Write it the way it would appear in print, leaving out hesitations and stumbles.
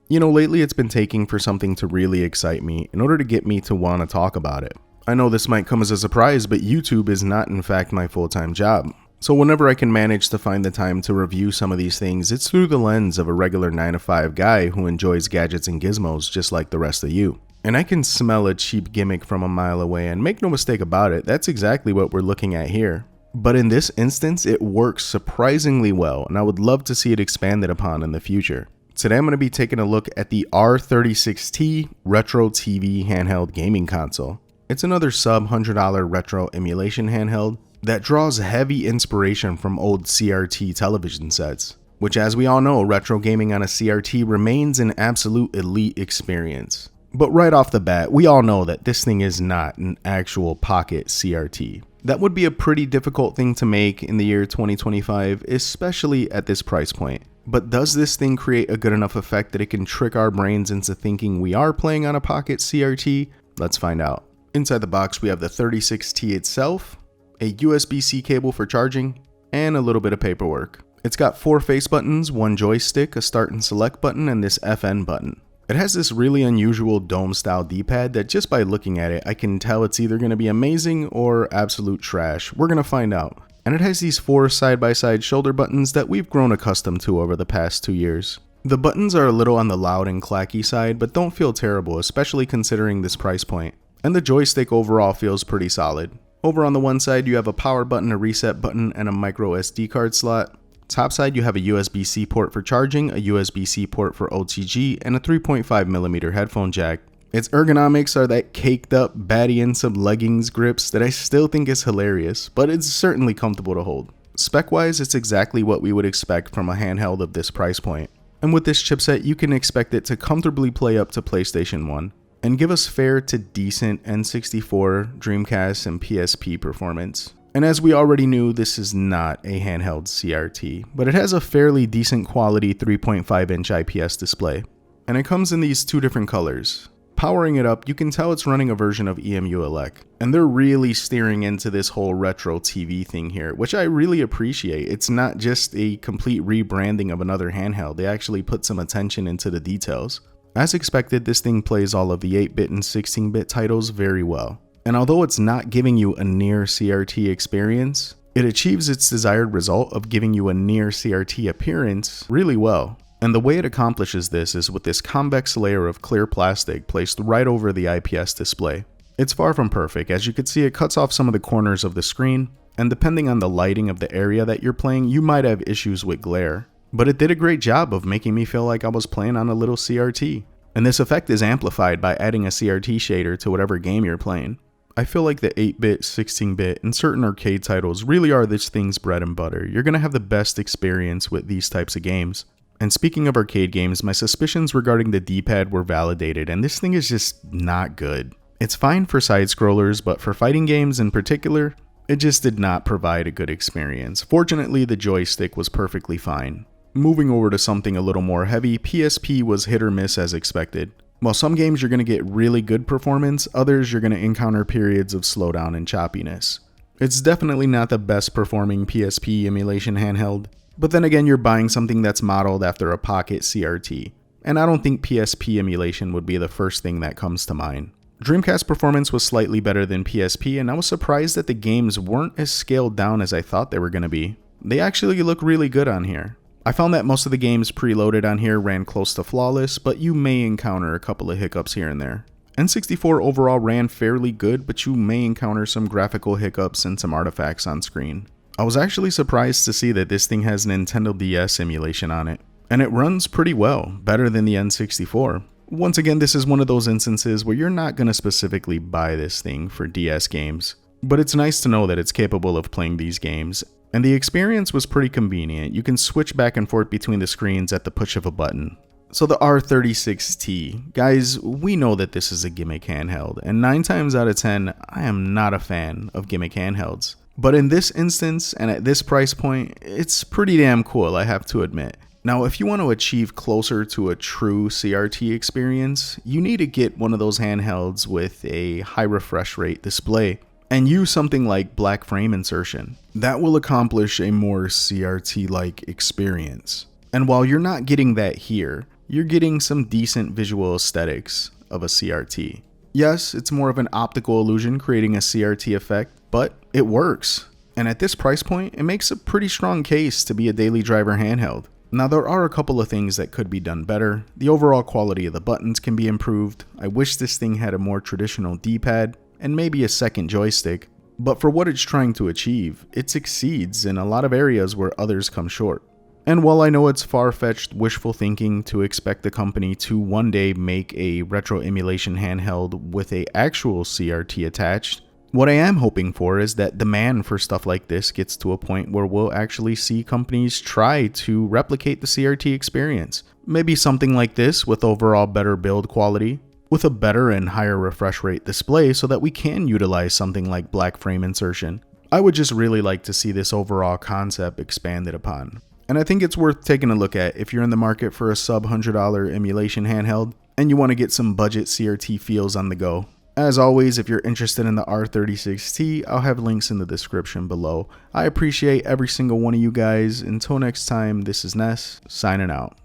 You know, lately it's been taking for something to really excite me in order to get me to want to talk about it. I know this might come as a surprise, but YouTube is not in fact my full-time job. So whenever I can manage to find the time to review some of these things, it's through the lens of a regular 9-to-5 guy who enjoys gadgets and gizmos just like the rest of you. And I can smell a cheap gimmick from a mile away, and make no mistake about it, that's exactly what we're looking at here. But in this instance, it works surprisingly well, and I would love to see it expanded upon in the future. Today I'm going to be taking a look at the R36T Retro TV Handheld Gaming Console. It's another sub-$100 retro emulation handheld that draws heavy inspiration from old CRT television sets, which, as we all know, retro gaming on a CRT remains an absolute elite experience. But right off the bat, we all know that this thing is not an actual pocket CRT. That would be a pretty difficult thing to make in the year 2025, especially at this price point. But does this thing create a good enough effect that it can trick our brains into thinking we are playing on a pocket CRT? Let's find out. Inside the box, we have the 36T itself, a USB-C cable for charging, and a little bit of paperwork. It's got 4 face buttons, 1 joystick, a start and select button, and this FN button. It has this really unusual dome-style D-pad that just by looking at it, I can tell it's either going to be amazing or absolute trash. We're going to find out. And it has these 4 side-by-side shoulder buttons that we've grown accustomed to over the past 2 years. The buttons are a little on the loud and clacky side, but don't feel terrible, especially considering this price point. And the joystick overall feels pretty solid. Over on the one side, you have a power button, a reset button, and a micro SD card slot. Top side, you have a USB-C port for charging, a USB-C port for OTG, and a 3.5mm headphone jack. Its ergonomics are that caked up baddie in some leggings grips that I still think is hilarious, but it's certainly comfortable to hold. Spec-wise, it's exactly what we would expect from a handheld of this price point. And with this chipset, you can expect it to comfortably play up to PlayStation 1. And give us fair to decent N64, Dreamcast, and PSP performance. And as we already knew, this is not a handheld CRT, but it has a fairly decent quality 3.5-inch IPS display. And it comes in these 2 different colors. Powering it up, you can tell it's running a version of EmuElec, and they're really steering into this whole retro TV thing here, which I really appreciate. It's not just a complete rebranding of another handheld, they actually put some attention into the details. As expected, this thing plays all of the 8-bit and 16-bit titles very well. And although it's not giving you a near CRT experience, it achieves its desired result of giving you a near CRT appearance really well. And the way it accomplishes this is with this convex layer of clear plastic placed right over the IPS display. It's far from perfect, as you can see it cuts off some of the corners of the screen, and depending on the lighting of the area that you're playing, you might have issues with glare. But it did a great job of making me feel like I was playing on a little CRT. And this effect is amplified by adding a CRT shader to whatever game you're playing. I feel like the 8-bit, 16-bit, and certain arcade titles really are this thing's bread and butter. You're going to have the best experience with these types of games. And speaking of arcade games, my suspicions regarding the D-pad were validated, and this thing is just not good. It's fine for side-scrollers, but for fighting games in particular, it just did not provide a good experience. Fortunately, the joystick was perfectly fine. Moving over to something a little more heavy, PSP was hit or miss as expected. While some games you're going to get really good performance, others you're going to encounter periods of slowdown and choppiness. It's definitely not the best performing PSP emulation handheld, but then again you're buying something that's modeled after a pocket CRT, and I don't think PSP emulation would be the first thing that comes to mind. Dreamcast performance was slightly better than PSP, and I was surprised that the games weren't as scaled down as I thought they were going to be. They actually look really good on here. I found that most of the games preloaded on here ran close to flawless, but you may encounter a couple of hiccups here and there. N64 overall ran fairly good, but you may encounter some graphical hiccups and some artifacts on screen. I was actually surprised to see that this thing has Nintendo DS emulation on it, and it runs pretty well, better than the N64. Once again, this is one of those instances where you're not going to specifically buy this thing for DS games, but it's nice to know that it's capable of playing these games. And the experience was pretty convenient. You can switch back and forth between the screens at the push of a button. So the R36T, guys, we know that this is a gimmick handheld, and 9 times out of 10, I am not a fan of gimmick handhelds. But in this instance, and at this price point, it's pretty damn cool, I have to admit. Now, if you want to achieve closer to a true CRT experience, you need to get one of those handhelds with a high refresh rate display. And use something like black frame insertion. That will accomplish a more CRT-like experience. And while you're not getting that here, you're getting some decent visual aesthetics of a CRT. Yes, it's more of an optical illusion creating a CRT effect, but it works. And at this price point, it makes a pretty strong case to be a daily driver handheld. Now there are a couple of things that could be done better. The overall quality of the buttons can be improved. I wish this thing had a more traditional D-pad and maybe a second joystick, but for what it's trying to achieve, it succeeds in a lot of areas where others come short. And while I know it's far-fetched wishful thinking to expect the company to one day make a retro emulation handheld with an actual CRT attached, what I am hoping for is that demand for stuff like this gets to a point where we'll actually see companies try to replicate the CRT experience. Maybe something like this with overall better build quality, with a better and higher refresh rate display so that we can utilize something like black frame insertion. I would just really like to see this overall concept expanded upon. And I think it's worth taking a look at if you're in the market for a sub $100 emulation handheld and you want to get some budget CRT feels on the go. As always, if you're interested in the R36T, I'll have links in the description below. I appreciate every single one of you guys. Until next time, this is Ness, signing out.